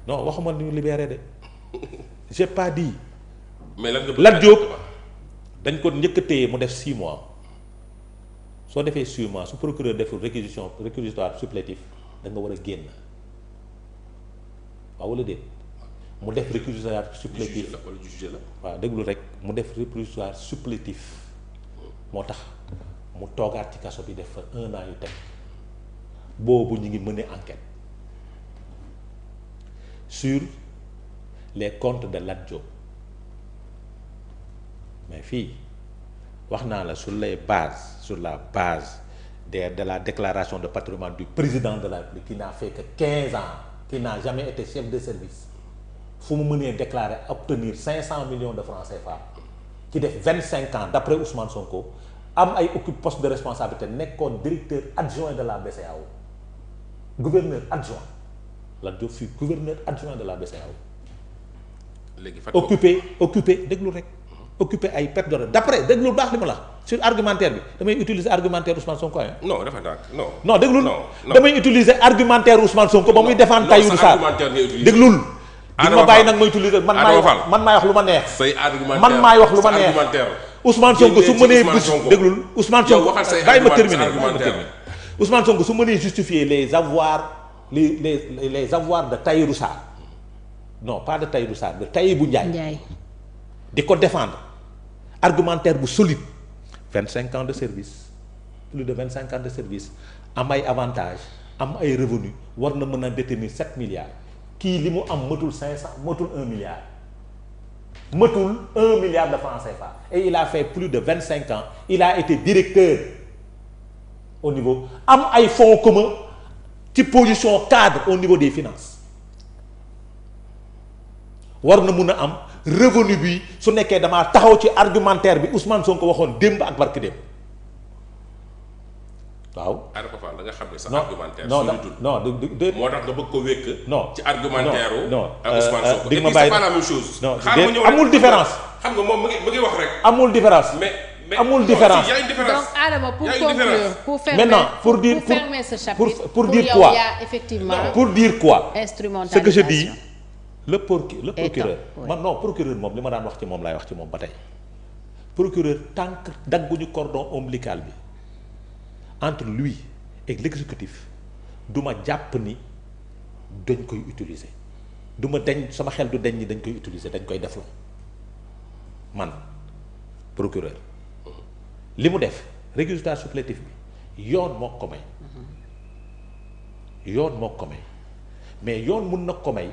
non waxuma ñu libéré de j'ai pas dit. mais lan nga Lat Diop dañ ko njëkk a téye mu def 6 mois soo defee 6 mois su procureur deful réquisitoire supplétif da nga war a génn waaw wala déet mu def réquisitoire supplétif wala juge la waaw déglu rek mu def réquisitoire supplétif moo tax mu toogaat ci kaso bi def fa 1 an yu teg boobu ñu ngi mener enquête sur les comptes de Lat Diop mais fii wax naa la sur la base de la déclaration de patrimoine du président de la République qui n'a fait que 15 ans qui n'a jamais été chef de service fu mu mënee déclarer obtenir 500 millions de francs CFA ci def 25 ans d'après Ousmane Sonko am ay poste de responsabilité nekkoon directeur adjoint de la BCEAO gouverneur adjoint Lat Diop fut gouverneur adjoint de la BCEAO léegi occupé déglu rek occupé ay perte de d'après déglu baax li ma la sur argumentaire bi damay utiliser argumentaire Ousmane Sonko non dafa nag non déglul damay utiliser argumentaire Ousmane Sonko ba muy défendre Tahirou Sarr déglul di ma bàyyi nag ma utiliser man maay wax lu ma neex say argumentaire man maay wax lu ma neex Ousmane Sonko su mënee déglul Ousmane Sonko bàyyi ma terminer Ousmane Sonko su mënee justifier les avoirs de Tahirou Sarr non pas de Tahirou Sarr de Tahibou Ndiaye di ko défendre argumentaire bu solide 25 ans de service plus de 25 ans de service am ay avantages am ay revenus war na mën a détenir 7 milliards kii li mu am matul 500 matul 1 milliard matul 1 milliard de francs CFA et il a fait plus de 25 ans il a été directeur au niveau am ay fonds communs ci position cadre au niveau des finances war na mun a am revenu bi su nekkee damaa taxaw ci argumentaire bi Ousmane Sonko waxoon démb ak barki démb waaw. Adama Fall da nga xam ne sa non argumentaire. non moo tax nga bëgg ko wékk. non ci argumentaire non Ousmane Sonko. di et ma puis bàyyi c'est pas la même chose. non amul différence. xam nga moom mu ngi wax rek. amul différence. mais amul différence. y a une différence. donc Adama pour conclure pour fermer ce chapitre pour dire quoi il y a effectivement pour dire quoi instrumentalisation. ce que je dis le procureur man non procureur moom li ma daan wax ci moom laay wax ci moom ba tey procureur tant que dagguñu cordon ombilical bi entre lui et l'exécutif du ma jàpp ni dañ koy utiliser du ma dañ sama xel du dañ ni dañ koy utiliser dañ koy defloo man procureur li mu def réquisitoire supplétif bi yoon moo ko may mais yoon mun na ko may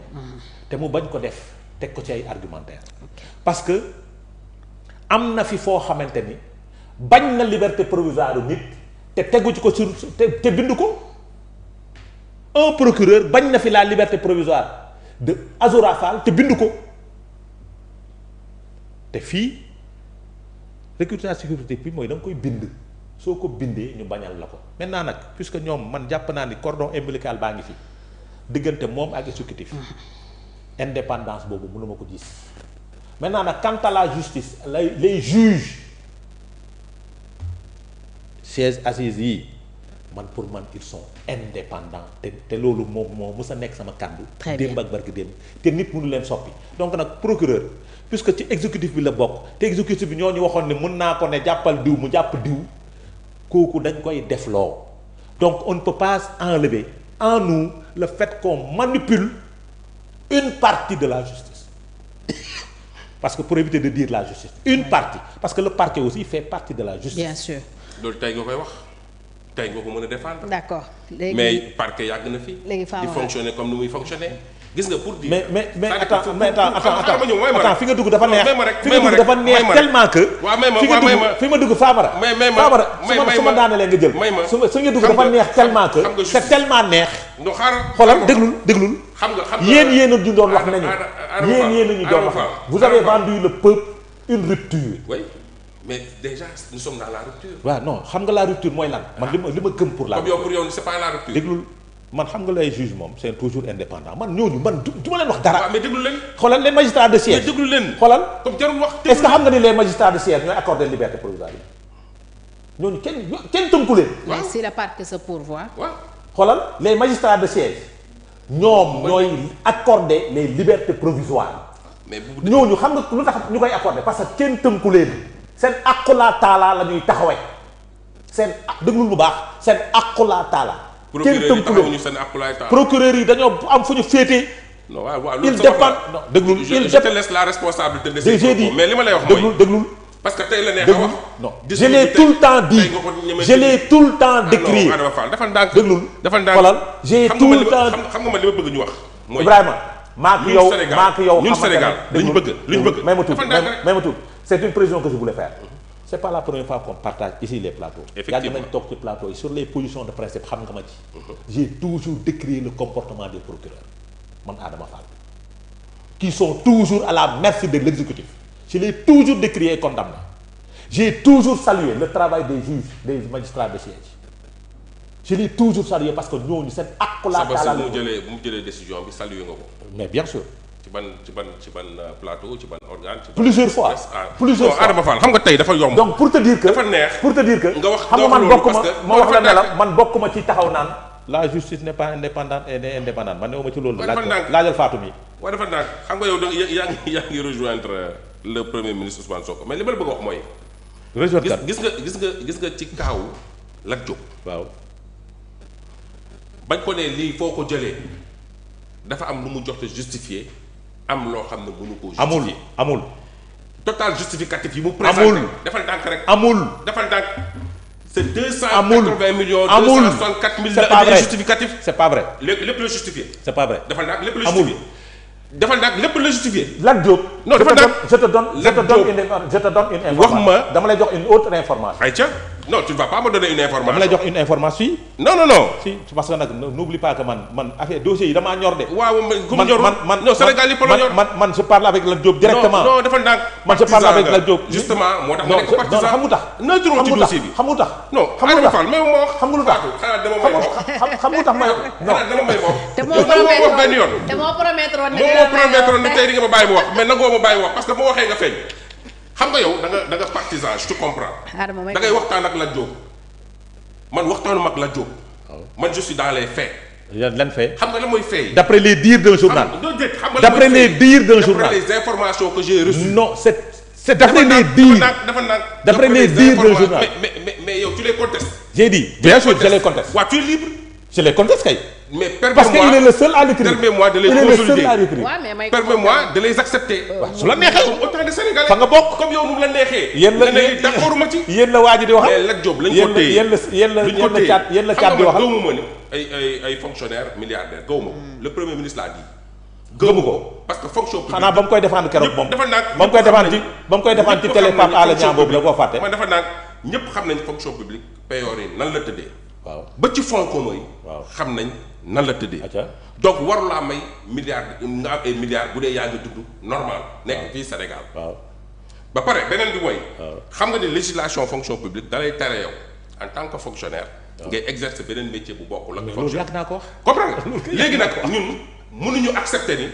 te mu bañ ko def teg ko ci ay argumentaire parce que am na fi foo xamante ni bañ na liberté provisoire nit te tegu ci ko sur te bind ko un procureur bañ na fi la liberté provisoire de Azoura Fall te bind ko te fii réquisitoire supplétif bi mooy da nga koy bind soo ko bindee ñu bañal la ko maintenant nag puisque ñoom man jàpp naa ni cordon ombilical baa ngi fi diggante moom ak exécutif indépendance boobu mënuma ko gis maintenant nag quant à la justice les juges sièges assises yi man pour man ils sont indépendants te loolu moom moo mës a nekk sama kàddu démb ak barki démb te nit mënu leen soppi donc nag procureur puisque ci exécutif bi la bokk te exécutif bi ñoo ñu waxoon ne mën naa ko ne jàppal diw mu jàpp diw kooku dañ koy defloo donc on ne peut pas enlever en nous le fait qu'on manipule une partie de la justice parce que pour éviter de dire la justice une partie parce que le parquet aussi fait partie de la justice. bien sûr. loolu tey nga koy wax tey nga ko mën a défendre. d'accord léegi mais parquet yàgg na fi. léegi di fonctionner comme ni muy fonctionner. gis nga pour dire. mais attends fi nga dugg dafa neex. fi nga dugg dafa neex tellement que. fi ma dugg Famara. Famara su ma daanelee nga jël. su nga dugg dafa neex tellement que. c'est tellement neex. xoolal déglul. xam nga yéen a ñu doon wax nañu. yéen a ñu doon wax vous avez vendu le peuple une rupture. oui mais déjà nous sommes dans la rupture. waaw non xam nga la rupture mooy lan. man li ma gëm pour la. comme yow pour yow c'est pas la rupture. déglul. man xam nga lay juge moom c'est toujours indépendant man ñooñu man du ma leen wax dara. waaw mais déglu leen. xoolal les magistrats de siège. mais déglu leen. xoolal comme jarul wax. est-ce que xam nga ni les magistrats de siège ñooy accordé liberté provisoire yi ñooñu kenn tënku leen. mais si le parquet se pourvoit. waaw xoolal les magistrats de siège ñoom ñooy accorder les libertés provisoires. mais ñooñu xam nga lu tax ñu koy accorder parce que kenn tënku leen seen aqulaa taalaa la ñuy taxawee seen déglul bu baax seen aqulaa taalaa. kenn tënku leen procureur yi dañoo am fu ñu féetee. non waaw il dépend non déglul je te laisse la responsabilité de ces propos mais li ma lay wax mooy déglul parce que tey la neex a wax. non je l'ai tout le temps dit je l'ai tout le temps décrit. non Adama Fall dafa ndànk. déglul dafa ndànk xoolal j'ai tout le temps xam nga man li ma bëgg ñu wax. mooy Ibrahima maak yow ñun Sénégal liñ bëgg may ma tuut c'est une précision que je voulais faire. c'est pas la première fois qu'on partage ici les plateaux. effectivement yàgg nañ toog ci plateau yi sur les positions de principe xam nga ma ci. j'ai toujours décrit le comportement des procureurs man Adama Fall. qui sont toujours à la merci de l'exécutif. Je l'ai toujours décrié et condamné. J'ai toujours salué le travail des juges, des magistrats de siège. Je l'ai toujours salué parce que ñooñu seen accolade à la bu mu jëlee décision bi salué nga ko. mais bien sûr. ci ban plateau ci ban organe. plusieurs fois plusieurs fois Adama Fall xam nga tey dafa yomb. donc pour te dire que dafa neex nga wax xam nga man bokkuma ma wax la ne la man bokkuma ci taxaw naan. la justice n'est pas indépendante et n'est indépendante man newuma ci loolu. laajal Fatou mi. waaw dafa naan xam nga yow yaa ngi rejoindre le premier ministre Ousmane Sonko mais li ma la bëgg a wax mooy. rejoindre gis nga ci kaawu Lat Diop. waaw. bañ ko ne lii foo ko jëlee dafa am lu mu jox te justifié am loo xam ne mënu koo justifié. amul. total justificatif yi mu présenté. defal ndànk rek. defal ndànk. c'est 280 millions. 264 000 de justificatif. c'est pas vrai. lépp la justifié. c'est pas vrai. defal ndànk lépp la justifié. defal ndànk lépp la justifié. Lat Diop. non defal ndànk je te donne une information. wax ma dama lay jox une autre information. ayca non tu ne vas pas me donner une information. dama lay jox une information. non. si parce que nag n'oublie pas que man affaire dossier yi damaa ñor de. waaw man non Sénégal yëpp la ñor. man je parle avec Lat Diop directement. non defal ndànk. man je parle avec Lat Diop. justement moo tax ma nekk partisan. xam nga tax. neutre ci dossier bi xam nga tax. non Adama Fall mais moo wax. xam nga lu tax xanaa dama may wax. xam nga tax may wax. non dama may wax. te moo promettre benn yoon. te moo promettre woon ne tey di nga ma bàyyi mu wax mais nangoo ma bàyyi wax parce que boo waxee nga feeñ. xam nga yow da nga partisan je te comprends. da ngay waxtaan ak Lat Diop. man waxtaanu mag Lat Diop. man je suis dans les faits. lan fait. xam nga lan mooy fait. d'après les dires d'un journal. d'après les dires d'un journal. d'après les informations que j'ai reçues. non c'est d'après les dires. d'après les dires d'un journal. mais yow tu les contestes. j'ai dit bien sûr je les conteste. waaw tu es libre. je les conteste kay. mais parce qu'il est le seul à l'écrire. permets-moi de les consolider. mais permets-moi de les accepter. waaw su la neexee comme autant de Sénégalais. fa nga bokk comme yow nu mu la neexee. yéen la d'accord ma ci. yéen la waa ji di waxal. mais Lat Diop lañ ko téye yéen la caat di waxal. gëmu ma ni ay fonctionnaires milliardaires gëmu ma ko. le premier ministre l'a dit. gëmu ko parce que fonction publique. xanaa ba mu koy défendre keroog moom. dafa naan ba mu koy défendre ci télé Pape Alé Niang boobu la koo fàtte. man dafa naan ñëpp xam nañ fonction publique payoor yi nan la tëddee. waaw ba ci fonds commun yi. waaw xam nañ nan la tëddee. donc warulaa may milliards nga am ay milliards bu dee yaa ngi dund normal. nekk fii Sénégal. waaw ba pare beneen bi mooy. xam nga ni législation fonction publique da lay tere yow en tant que fonctionnaire. ngay exercer beneen métier bu bokkul ak. loolu yàgg naa ko wax. comprendre nga léegi nag ñun mënuñu accepter ni.